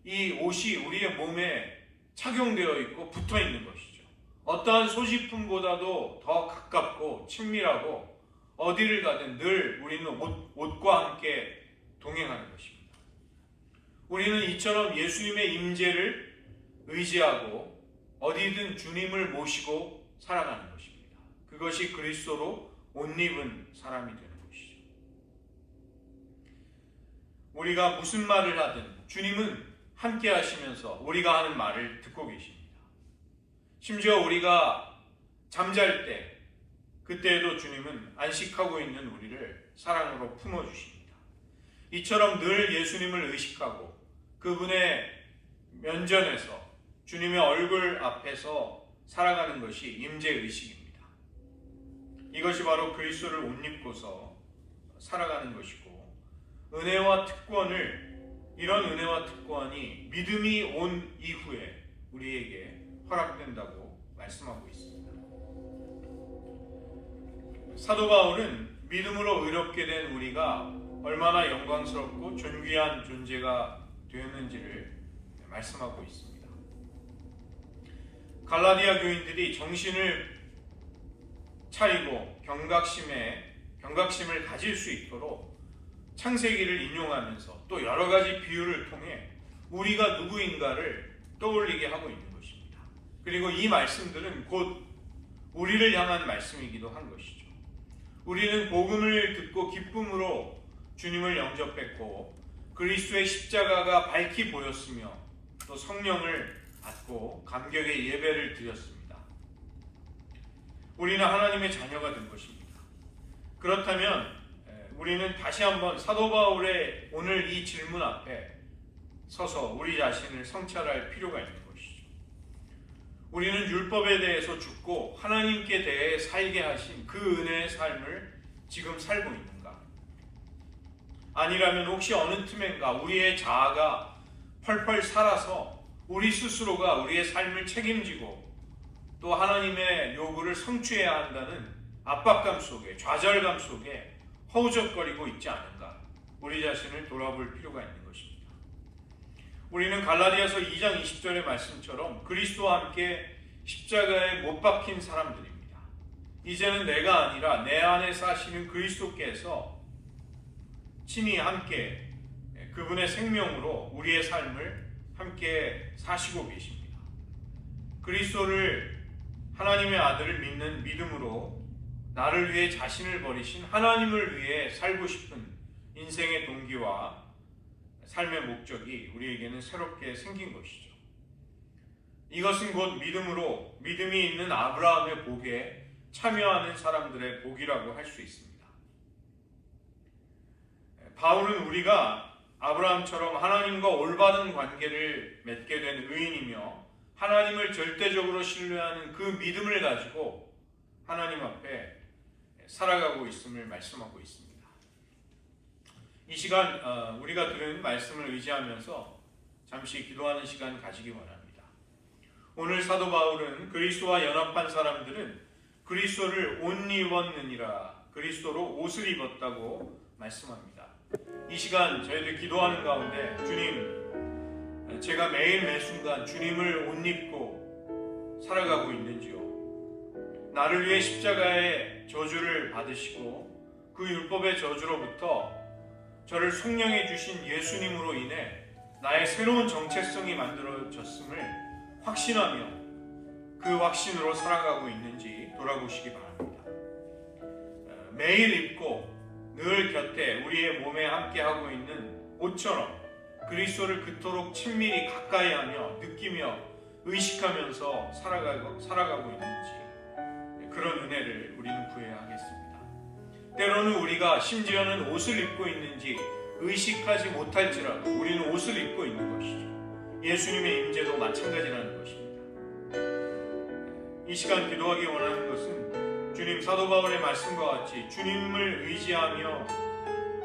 이 옷이 우리의 몸에 착용되어 있고 붙어 있는 것이죠. 어떠한 소지품보다도 더 가깝고 친밀하고 어디를 가든 늘 우리는 옷과 함께 동행하는 것입니다. 우리는 이처럼 예수님의 임재를 의지하고 어디든 주님을 모시고 살아가는 것입니다. 그것이 그리스도로 옷 입은 사람이 되는 것이죠. 우리가 무슨 말을 하든 주님은 함께 하시면서 우리가 하는 말을 듣고 계십니다. 심지어 우리가 잠잘 때 그때에도 주님은 안식하고 있는 우리를 사랑으로 품어주십니다. 이처럼 늘 예수님을 의식하고 그분의 면전에서 주님의 얼굴 앞에서 살아가는 것이 임재의식입니다. 이것이 바로 그리스도를 옷 입고서 살아가는 것이고 이런 은혜와 특권이 믿음이 온 이후에 우리에게 허락된다고 말씀하고 있습니다. 사도 바울은 믿음으로 의롭게 된 우리가 얼마나 영광스럽고 존귀한 존재가 되었는지를 말씀하고 있습니다. 갈라디아 교인들이 정신을 차리고 경각심을 가질 수 있도록 창세기를 인용하면서 또 여러 가지 비유를 통해 우리가 누구인가를 떠올리게 하고 있는 것입니다. 그리고 이 말씀들은 곧 우리를 향한 말씀이기도 한 것이죠. 우리는 복음을 듣고 기쁨으로 주님을 영접했고 그리스도의 십자가가 밝히 보였으며 또 성령을 받고 감격의 예배를 드렸습니다. 우리는 하나님의 자녀가 된 것입니다. 그렇다면 우리는 다시 한번 사도 바울의 오늘 이 질문 앞에 서서 우리 자신을 성찰할 필요가 있는 것이죠. 우리는 율법에 대해서 죽고 하나님께 대해 살게 하신 그 은혜의 삶을 지금 살고 있는가? 아니라면 혹시 어느 틈엔가 우리의 자아가 펄펄 살아서 우리 스스로가 우리의 삶을 책임지고 또 하나님의 요구를 성취해야 한다는 압박감 속에, 좌절감 속에 허우적거리고 있지 않은가? 우리 자신을 돌아볼 필요가 있는 것입니다. 우리는 갈라디아서 2장 20절의 말씀처럼 그리스도와 함께 십자가에 못 박힌 사람들입니다. 이제는 내가 아니라 내 안에 사시는 그리스도께서 친히 함께 그분의 생명으로 우리의 삶을 함께 사시고 계십니다. 그리스도를 하나님의 아들을 믿는 믿음으로 나를 위해 자신을 버리신 하나님을 위해 살고 싶은 인생의 동기와 삶의 목적이 우리에게는 새롭게 생긴 것이죠. 이것은 곧 믿음이 있는 아브라함의 복에 참여하는 사람들의 복이라고 할 수 있습니다. 바울은 우리가 아브라함처럼 하나님과 올바른 관계를 맺게 된 의인이며 하나님을 절대적으로 신뢰하는 그 믿음을 가지고 하나님 앞에 살아가고 있음을 말씀하고 있습니다. 이 시간 우리가 들은 말씀을 의지하면서 잠시 기도하는 시간 가지기 원합니다. 오늘 사도 바울은 그리스도와 연합한 사람들은 그리스도를 옷 입었느니라, 그리스도로 옷을 입었다고 말씀합니다. 이 시간 저희들 기도하는 가운데 주님, 제가 매일 매순간 주님을 옷 입고 살아가고 있는지요? 나를 위해 십자가의 저주를 받으시고 그 율법의 저주로부터 저를 속량해 주신 예수님으로 인해 나의 새로운 정체성이 만들어졌음을 확신하며 그 확신으로 살아가고 있는지 돌아보시기 바랍니다. 매일 입고 늘 곁에 우리의 몸에 함께하고 있는 옷처럼 그리스도를 그토록 친밀히 가까이하며 느끼며 의식하면서 살아가고 있는지 그런 은혜를 우리는 구해야 하겠습니다. 때로는 우리가 심지어는 옷을 입고 있는지 의식하지 못할지라도 우리는 옷을 입고 있는 것이죠. 예수님의 임재도 마찬가지라는 것입니다. 이 시간 기도하기 원하는 것은 주님, 사도 바울의 말씀과 같이 주님을 의지하며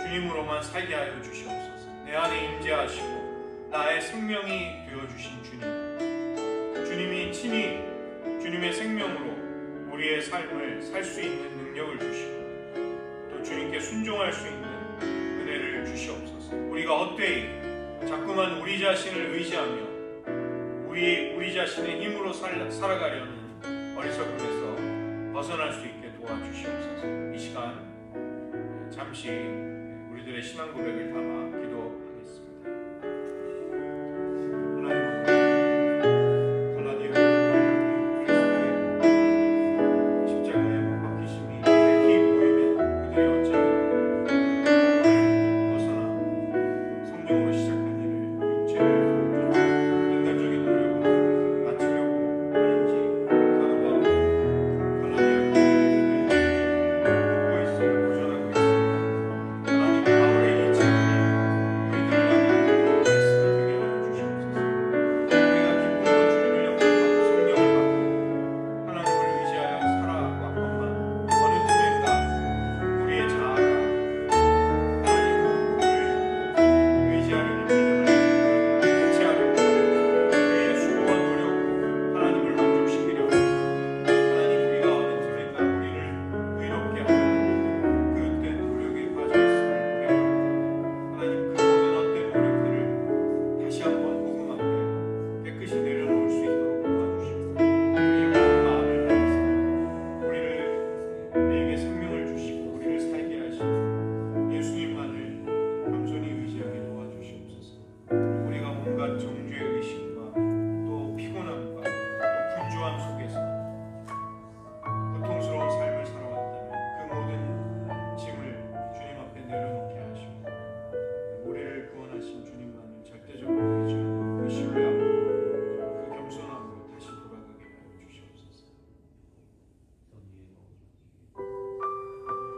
주님으로만 살게 하여 주시옵소서. 내 안에 임재하시고 나의 생명이 되어주신 주님이 친히 주님의 생명으로 우리의 삶을 살 수 있는 능력을 주시고 또 주님께 순종할 수 있는 은혜를 주시옵소서. 우리가 헛되이 자꾸만 우리 자신을 의지하며 우리 자신의 힘으로 살아가려는 어리석음에서 벗어날 수 있게 도와주시옵소서. 이 시간 잠시 우리들의 신앙 고백을 담아 기도하겠습니다. 하나님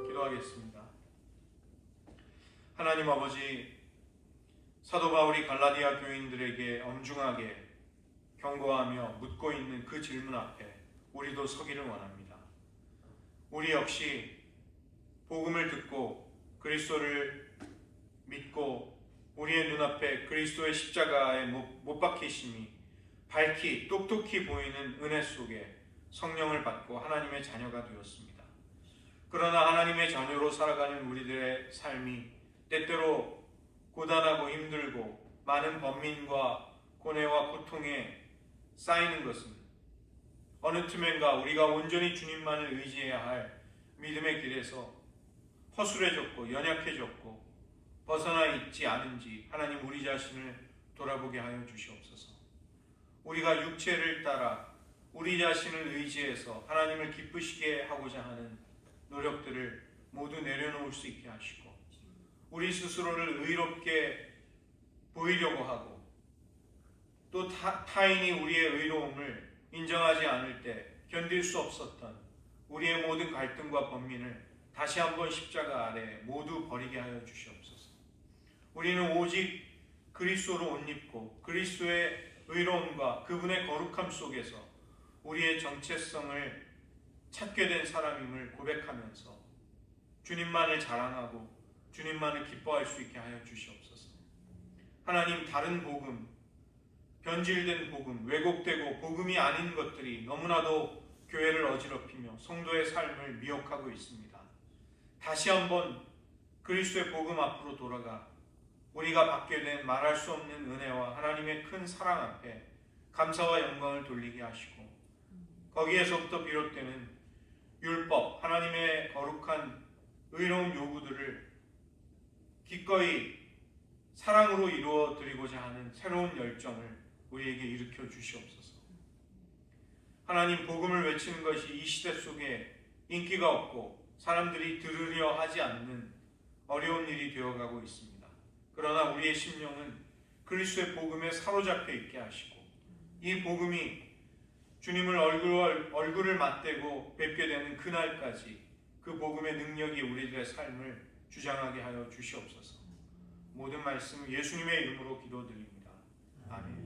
기도하겠습니다. 하나님 아버지, 사도 바울이 갈라디아 교인들에게 엄중하게 경고하며 묻고 있는 그 질문 앞에 우리도 서기를 원합니다. 우리 역시 복음을 듣고 그리스도를 믿고 우리의 눈앞에 그리스도의 십자가에 못 박히심이 밝히 똑똑히 보이는 은혜 속에 성령을 받고 하나님의 자녀가 되었습니다. 그러나 하나님의 자녀로 살아가는 우리들의 삶이 때때로 고단하고 힘들고 많은 번민과 고뇌와 고통에 쌓이는 것은 어느 틈엔가 우리가 온전히 주님만을 의지해야 할 믿음의 길에서 허술해졌고 연약해졌고 벗어나 있지 않은지 하나님 우리 자신을 돌아보게 하여 주시옵소서. 우리가 육체를 따라 우리 자신을 의지해서 하나님을 기쁘시게 하고자 하는 노력들을 모두 내려놓을 수 있게 하시고 우리 스스로를 의롭게 보이려고 하고 또 타인이 우리의 의로움을 인정하지 않을 때 견딜 수 없었던 우리의 모든 갈등과 번민을 다시 한번 십자가 아래 모두 버리게 하여 주시옵소서. 우리는 오직 그리스도로 옷 입고 그리스도의 의로움과 그분의 거룩함 속에서 우리의 정체성을 찾게 된 사람임을 고백하면서 주님만을 자랑하고 주님만을 기뻐할 수 있게 하여 주시옵소서. 하나님, 다른 복음, 변질된 복음, 왜곡되고 복음이 아닌 것들이 너무나도 교회를 어지럽히며 성도의 삶을 미혹하고 있습니다. 다시 한번 그리스도의 복음 앞으로 돌아가 우리가 받게 된 말할 수 없는 은혜와 하나님의 큰 사랑 앞에 감사와 영광을 돌리게 하시고 거기에서부터 비롯되는 율법, 하나님의 거룩한 의로운 요구들을 기꺼이 사랑으로 이루어 드리고자 하는 새로운 열정을 우리에게 일으켜 주시옵소서. 하나님, 복음을 외치는 것이 이 시대 속에 인기가 없고 사람들이 들으려 하지 않는 어려운 일이 되어가고 있습니다. 그러나 우리의 심령은 그리스도의 복음에 사로잡혀 있게 하시고 이 복음이 주님을 얼굴을 맞대고 뵙게 되는 그날까지 그 복음의 능력이 우리들의 삶을 주장하게 하여 주시옵소서. 모든 말씀 예수님의 이름으로 기도드립니다. 아멘.